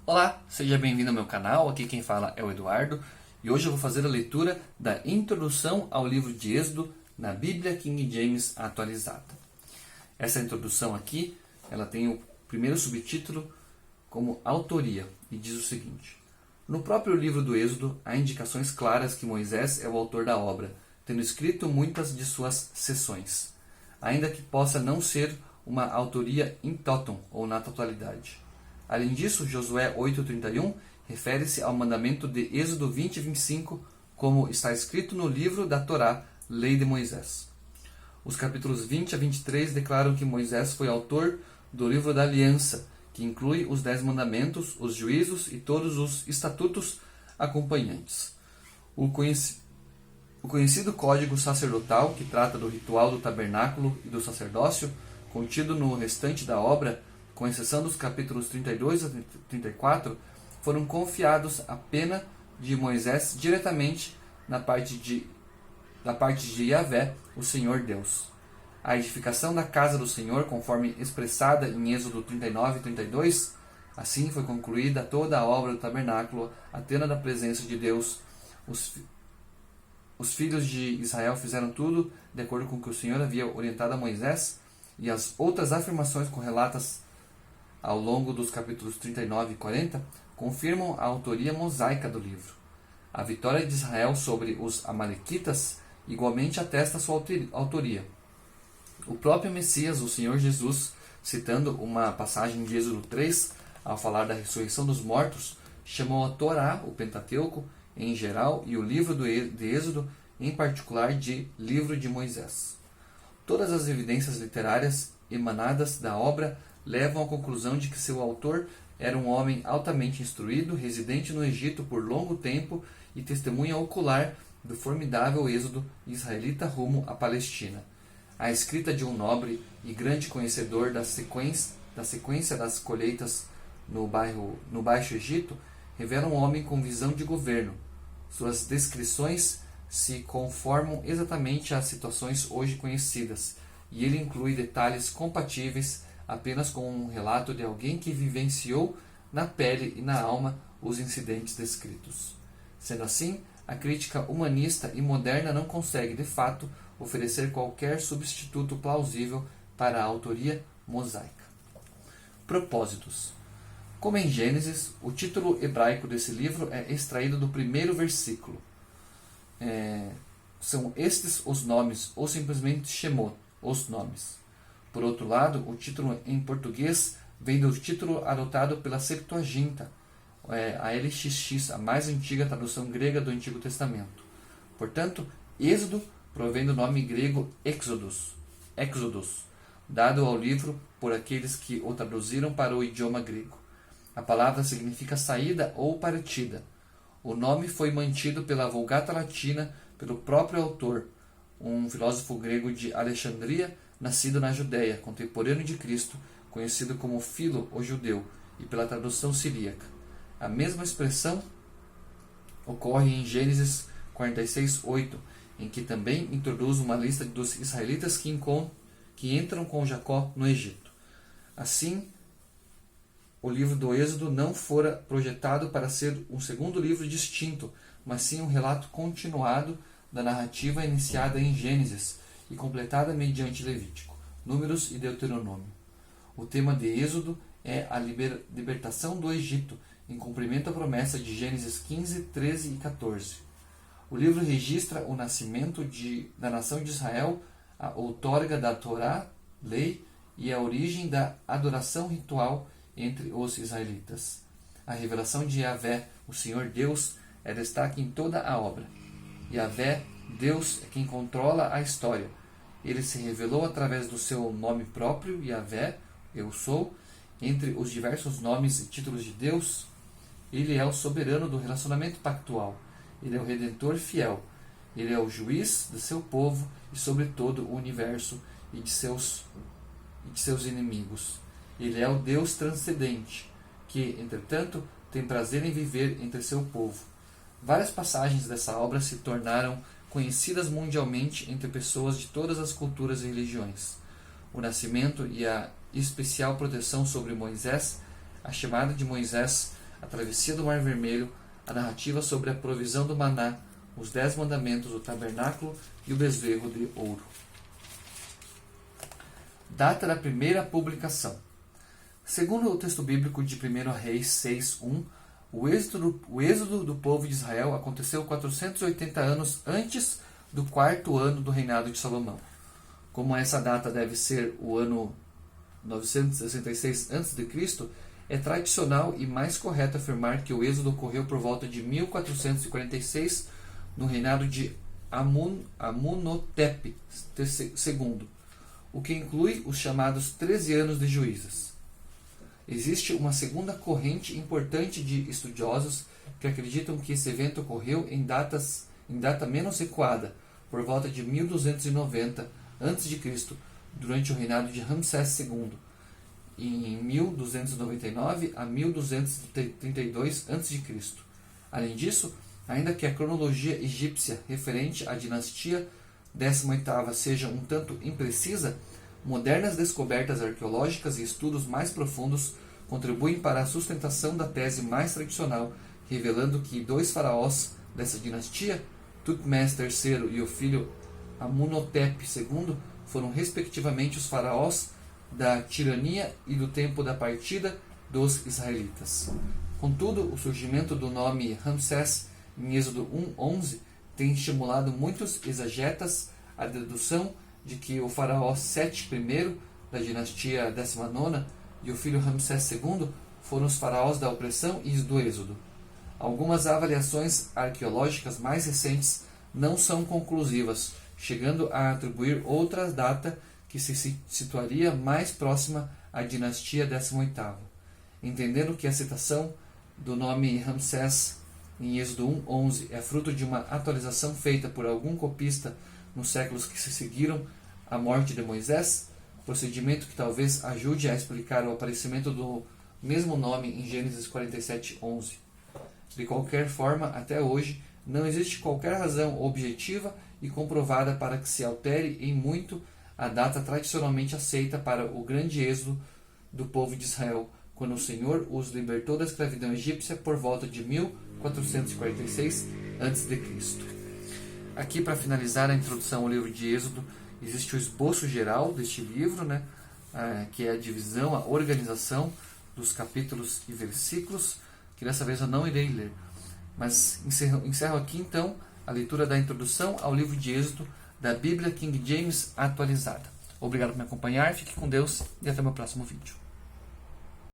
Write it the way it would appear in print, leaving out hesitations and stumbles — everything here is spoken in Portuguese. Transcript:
Olá, seja bem-vindo ao meu canal, aqui quem fala é o Eduardo e hoje eu vou fazer a leitura da introdução ao livro de Êxodo na Bíblia King James atualizada. Essa introdução aqui, ela tem o primeiro subtítulo como autoria e diz o seguinte: no próprio livro do Êxodo há indicações claras que Moisés é o autor da obra, tendo escrito muitas de suas seções, ainda que possa não ser uma autoria in totum ou na totalidade. Além disso, Josué 8,31 refere-se ao mandamento de Êxodo 20 e 25, como está escrito no livro da Torá, Lei de Moisés. Os capítulos 20 a 23 declaram que Moisés foi autor do livro da Aliança, que inclui os 10 mandamentos, os juízos e todos os estatutos acompanhantes. O conhecido Código Sacerdotal, que trata do ritual do tabernáculo e do sacerdócio, contido no restante da obra, com exceção dos capítulos 32 a 34, foram confiados à pena de Moisés diretamente da parte de Yahvé, o Senhor Deus. A edificação da casa do Senhor, conforme expressada em Êxodo 39 e 32, assim foi concluída toda a obra do tabernáculo, a tenda da presença de Deus. Os filhos de Israel fizeram tudo de acordo com o que o Senhor havia orientado a Moisés, e as outras afirmações correlatas ao longo dos capítulos 39 e 40 confirmam a autoria mosaica do livro. A vitória de Israel sobre os amalequitas igualmente atesta sua autoria. O próprio Messias, o Senhor Jesus, citando uma passagem de Êxodo 3, ao falar da ressurreição dos mortos, chamou a Torá, o Pentateuco, em geral, e o livro de Êxodo, em particular, de livro de Moisés. Todas as evidências literárias emanadas da obra levam à conclusão de que seu autor era um homem altamente instruído, residente no Egito por longo tempo e testemunha ocular do formidável êxodo israelita rumo à Palestina. A escrita de um nobre e grande conhecedor da sequência das colheitas no Baixo Egito revela um homem com visão de governo. Suas descrições se conformam exatamente às situações hoje conhecidas, e ele inclui detalhes compatíveis apenas com um relato de alguém que vivenciou na pele e na alma os incidentes descritos. Sendo assim, a crítica humanista e moderna não consegue, de fato, oferecer qualquer substituto plausível para a autoria mosaica. Propósitos. Como em Gênesis, o título hebraico desse livro é extraído do primeiro versículo. São estes os nomes, ou simplesmente Shemot, os nomes. Por outro lado, o título em português vem do título adotado pela Septuaginta, a LXX, a mais antiga tradução grega do Antigo Testamento. Portanto, Êxodo provém do nome grego Exodus, dado ao livro por aqueles que o traduziram para o idioma grego. A palavra significa saída ou partida. O nome foi mantido pela Vulgata Latina pelo próprio autor, um filósofo grego de Alexandria, nascido na Judéia, contemporâneo de Cristo, conhecido como Filo, o judeu, e pela tradução siríaca. A mesma expressão ocorre em Gênesis 46:8, em que também introduz uma lista dos israelitas que entram com Jacó no Egito. Assim, o livro do Êxodo não fora projetado para ser um segundo livro distinto, mas sim um relato continuado da narrativa iniciada em Gênesis e completada mediante Levítico, Números e Deuteronômio. O tema de Êxodo é a libertação do Egito, em cumprimento à promessa de Gênesis 15, 13 e 14. O livro registra o nascimento da nação de Israel, a outorga da Torá, lei, e a origem da adoração ritual entre os israelitas. A revelação de Yahvé, o Senhor Deus, é destaque em toda a obra. Yahvé, Deus, é quem controla a história. Ele se revelou através do seu nome próprio, Yahvé, eu sou. Entre os diversos nomes e títulos de Deus, ele é o soberano do relacionamento pactual. Ele é o redentor fiel. Ele é o juiz de seu povo e sobre todo o universo e de seus inimigos. Ele é o Deus transcendente, que, entretanto, tem prazer em viver entre seu povo. Várias passagens dessa obra se tornaram conhecidas mundialmente entre pessoas de todas as culturas e religiões. O nascimento e a especial proteção sobre Moisés, a chamada de Moisés a travessia do Mar Vermelho, a narrativa sobre a provisão do maná, os 10 mandamentos, o tabernáculo e o bezerro de ouro. Data da primeira publicação. Segundo o texto bíblico de 1 Reis 6:1, o êxodo do povo de Israel aconteceu 480 anos antes do 4º ano do reinado de Salomão. Como essa data deve ser o ano 966 a.C., é tradicional e mais correto afirmar que o êxodo ocorreu por volta de 1446, no reinado de Amunotep II, o que inclui os chamados 13 anos de juízes. Existe uma segunda corrente importante de estudiosos que acreditam que esse evento ocorreu em data menos recuada, por volta de 1290 a.C., durante o reinado de Ramsés II, em 1299 a 1232 a.C. Além disso, ainda que a cronologia egípcia referente à dinastia 18ª seja um tanto imprecisa, modernas descobertas arqueológicas e estudos mais profundos contribuem para a sustentação da tese mais tradicional, revelando que 2 faraós dessa dinastia, Tutmés III e o filho Amunotep II, foram respectivamente os faraós da tirania e do tempo da partida dos israelitas. Contudo, o surgimento do nome Ramsés em Êxodo 1:11 tem estimulado muitos exegetas à dedução de que o faraó Sete I da dinastia 19ª e o filho Ramsés II foram os faraós da opressão e do êxodo. Algumas avaliações arqueológicas mais recentes não são conclusivas, chegando a atribuir outra data que se situaria mais próxima à dinastia 18ª. Entendendo que a citação do nome Ramsés em Êxodo 1:11 é fruto de uma atualização feita por algum copista nos séculos que se seguiram à morte de Moisés, procedimento que talvez ajude a explicar o aparecimento do mesmo nome em Gênesis 47:11. De qualquer forma, até hoje, não existe qualquer razão objetiva e comprovada para que se altere em muito a data tradicionalmente aceita para o grande êxodo do povo de Israel, quando o Senhor os libertou da escravidão egípcia por volta de 1446 a.C. Aqui, para finalizar a introdução ao livro de Êxodo, existe o esboço geral deste livro, que é a divisão, a organização dos capítulos e versículos, que dessa vez eu não irei ler. Mas encerro aqui, então, a leitura da introdução ao livro de Êxodo da Bíblia King James atualizada. Obrigado por me acompanhar, fique com Deus e até o meu próximo vídeo.